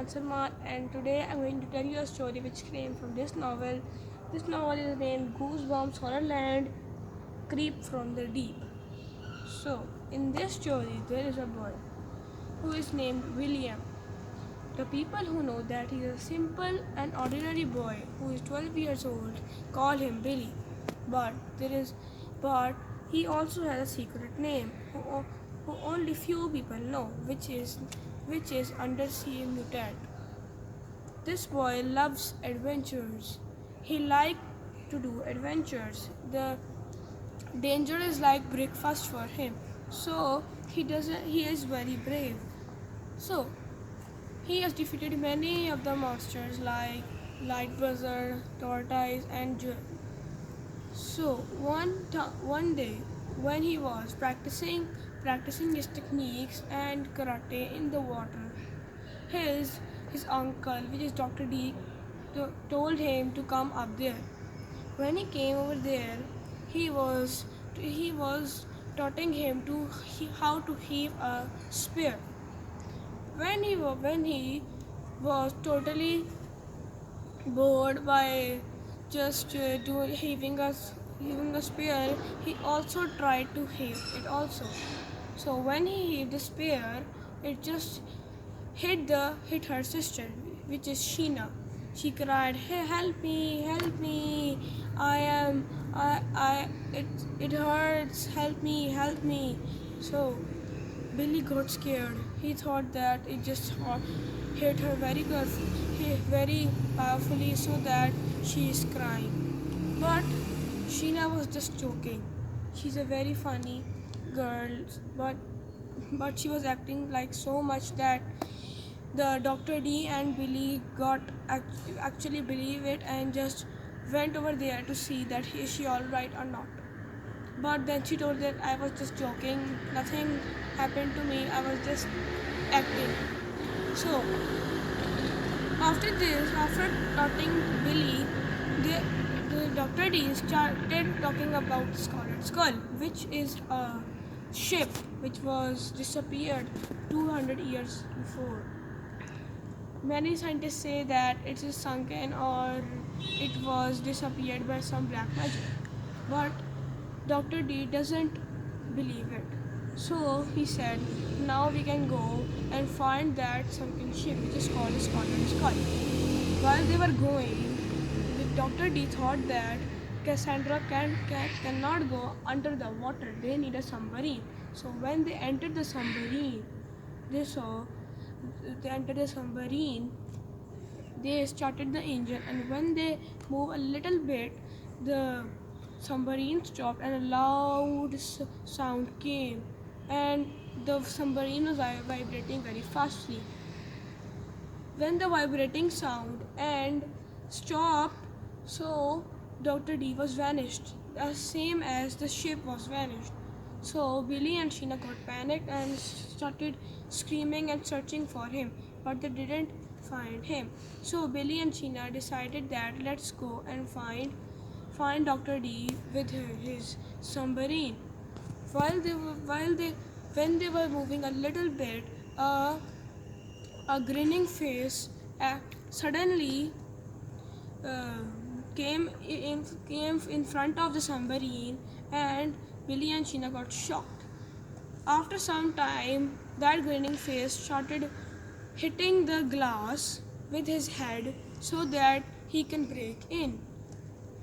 I'm Salman, and today I'm going to tell you a story which came from this novel. This novel is named Goosebumps Horrorland Creep from the Deep. So, in this story, there is a boy who is named William. The people who know that he is a simple and ordinary boy who is 12 years old call him Billy. But there is but he also has a secret name who only few people know, which is Undersea Mutant. This boy loves adventures. He likes to do adventures. The danger is like breakfast for him. So he is very brave. So he has defeated many of the monsters like Light Buzzard, Tortoise, and Jewel. So one day, when he was practicing his techniques and karate in the water, his uncle, which is Dr. D, told him to come up there. When he came over there, he was teaching him how to heave a spear. When he was totally bored by just heaving a spear, he also tried to heave it also. So when he heaved the spear, it just hit her sister, which is Sheena. She cried, "Hey, help me! It hurts! Help me!" So Billy got scared. He thought that it just hit her very powerfully, so that she is crying. But Sheena was just joking. She's a very funny girl, but she was acting like so much that the Dr. D and Billy got actually believe it and just went over there to see that is she all right or not. But then she told that I was just joking, nothing happened to me, I was just acting. So after talking Billy, the Dr. D started talking about Scarlet Skull, which is a ship which was disappeared 200 years before. Many scientists say that it is sunken or it was disappeared by some black magic. But Dr. D doesn't believe it. So he said, now we can go and find that sunken ship which is called Scarlet Skull. While they were going, Dr. D thought that Cassandra cannot go under the water. They need a submarine. So when they entered the submarine, they saw they entered the submarine, they started the engine, and when they moved a little bit, the submarine stopped and a loud sound came, and the submarine was vibrating very fastly. When the vibrating sound and stopped, so Dr. D was vanished, the same as the ship was vanished. So Billy and Sheena got panicked and started screaming and searching for him, but they didn't find him. So Billy and Sheena decided that let's go and find Dr. D with his submarine. When they were moving a little bit, a grinning face suddenly uh, came in front of the submarine, and Billy and Sheena got shocked. After some time, that grinning face started hitting the glass with his head so that he can break in.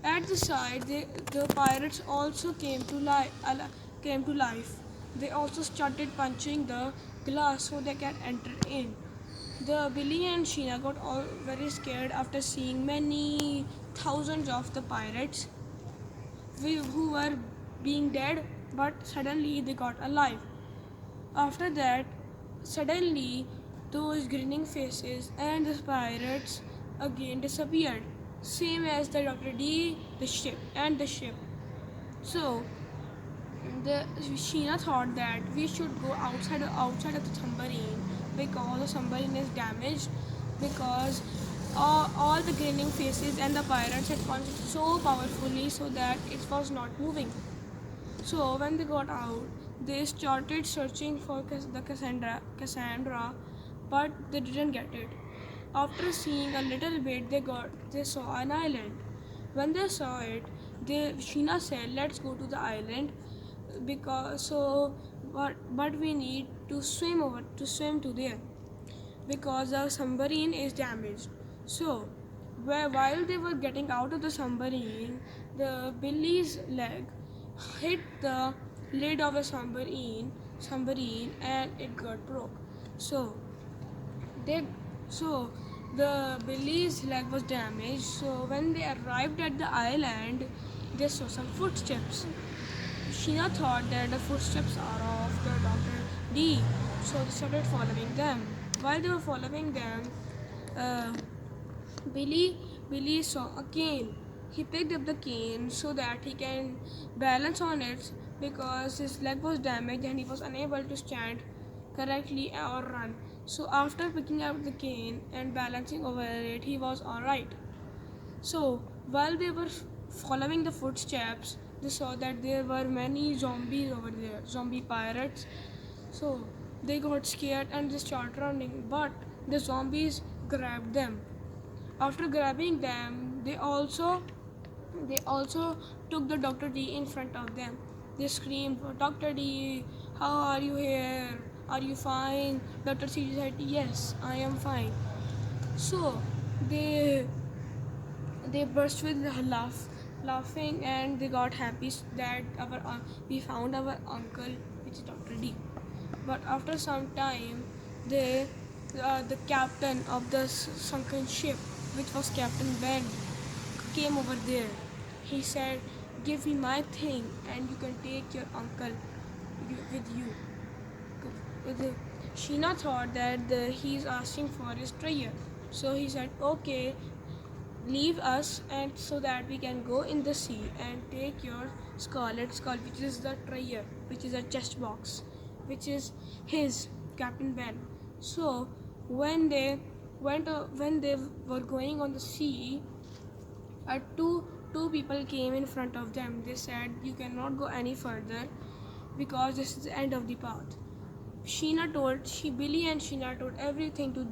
At the side, the pirates also came to life. They also started punching the glass so they can enter in. The Billy and Sheena got all very scared after seeing many thousands of the pirates who were being dead, but suddenly they got alive. After that, suddenly those grinning faces and the pirates again disappeared, same as the Dr. D, the ship. So the Sheena thought that we should go outside of the submarine because the submarine is damaged, because all the grinning faces and the pirates had punched so powerfully so that it was not moving. So when they got out, they started searching for the Cassandra, but they didn't get it. After seeing a little bit, they saw an island. When they saw it, Sheena said, "Let's go to the island, because but we need to swim to there, because the submarine is damaged." So, while they were getting out of the submarine, the Billy's leg hit the lid of the submarine, and it got broke. So they so the Billy's leg was damaged. So when they arrived at the island, they saw some footsteps. Sheena thought that the footsteps are of the Dr. D, so they started following them. While they were following them, uh, Billy Billy saw a cane. He picked up the cane so that he can balance on it, because his leg was damaged and he was unable to stand correctly or run. So after picking up the cane and balancing over it, he was alright. So while they were following the footsteps, they saw that there were many zombies over there, zombie pirates. So they got scared and they started running, but the zombies grabbed them. After grabbing them, they also took the Dr. D in front of them. They screamed, "Dr. D, how are you here? Are you fine?" Dr. C said, "Yes, I am fine." So they they burst with laughing, and they got happy that we found our uncle, which is Dr. D. But after some time, the captain of the sunken ship, which was Captain Ben, came over there. He said, "Give me my thing, and you can take your uncle with you." Sheena thought that he's asking for his treasure. So he said, "Okay, leave us, and so that we can go in the sea and take your scarlet skull, which is the treasure, which is a chest box, which is his, Captain Ben." So when they were going on the sea, two people came in front of them. They said, "You cannot go any further, because this is the end of the path." Billy and Sheena told everything to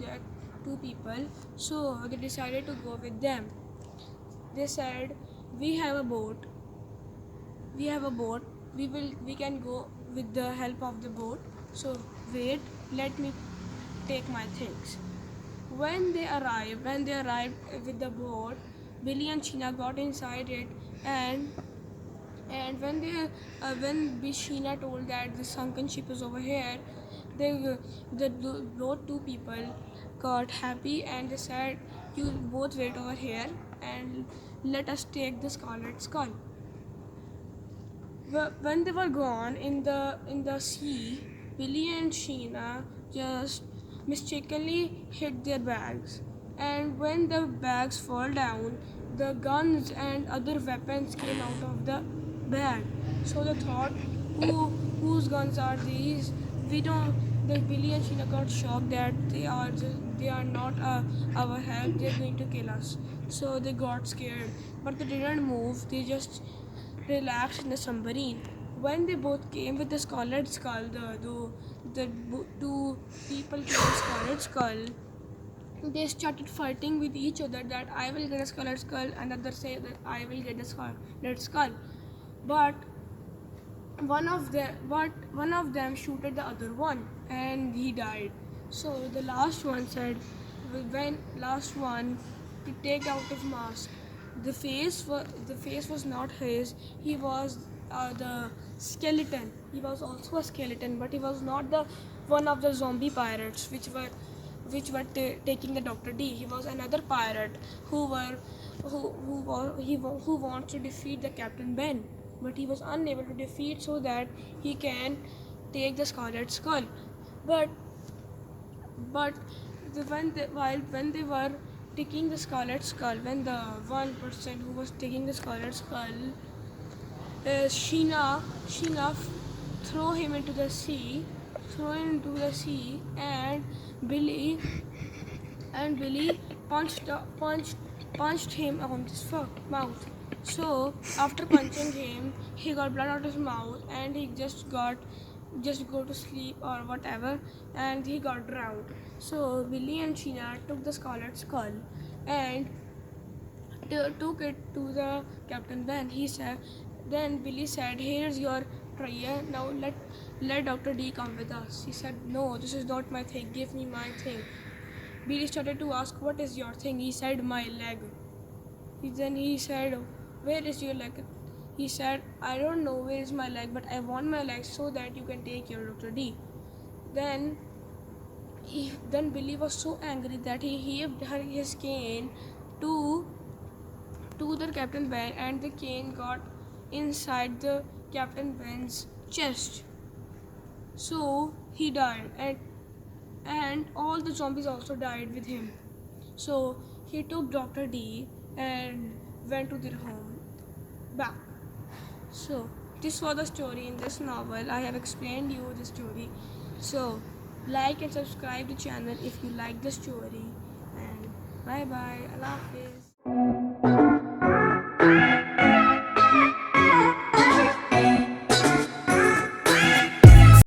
that two people. So they decided to go with them. They said, "We have a boat. We have a boat. We can go with the help of the boat. So wait, let me take my things." When they arrived with the boat, Billy and Sheena got inside it, and when Sheena told that the sunken ship is over here, both two people got happy, and they said, "You both wait over here, and let us take the scarlet skull." When they were gone in the sea, Billy and Sheena just mistakenly hit their bags, and when the bags fall down, the guns and other weapons came out of the bag. So they thought, whose guns are these? We don't. The Billy and Sheena got shocked that they are not our help. They're going to kill us. So they got scared, but they didn't move. They just relaxed in the submarine. When they both came with the scarlet skull, the two people came with scarlet skull. They started fighting with each other that I will get a scarlet skull, and others say that I will get a scarlet skull. But one of them shooted the other one, and he died. So the last one said, when last one to take out his mask, the face was not his. He was the skeleton. He was also a skeleton, but he was not the one of the zombie pirates which were taking the Dr. D. He was another pirate who wants to defeat the Captain Ben, but he was unable to defeat, so that he can take the Scarlet Skull. But when they were taking the Scarlet Skull, when the one person who was taking the Scarlet Skull, Sheena throw him into the sea, and Billy punched him on his mouth. So after punching him, he got blood out of his mouth, and he just got just go to sleep or whatever, and he got drowned. So Billy and Sheena took the scarlet skull and took it to the Captain Ben. He said, then Billy said, "Here's your tray. Now let Dr. D come with us." He said, "No, this is not my thing. Give me my thing." Billy started to ask, "What is your thing?" He said, "My leg." Then he said, "Where is your leg?" He said, "I don't know where is my leg, but I want my leg so that you can take your Dr. D." Then then Billy was so angry that he heaved his cane to the Captain Ben, and the cane got inside the Captain Ben's chest. So he died, and all the zombies also died with him. So he took Dr. D and went to their home back. So this was the story in this novel. I have explained you the story. So like and subscribe the channel if you like the story. And bye bye. Allah Hafiz.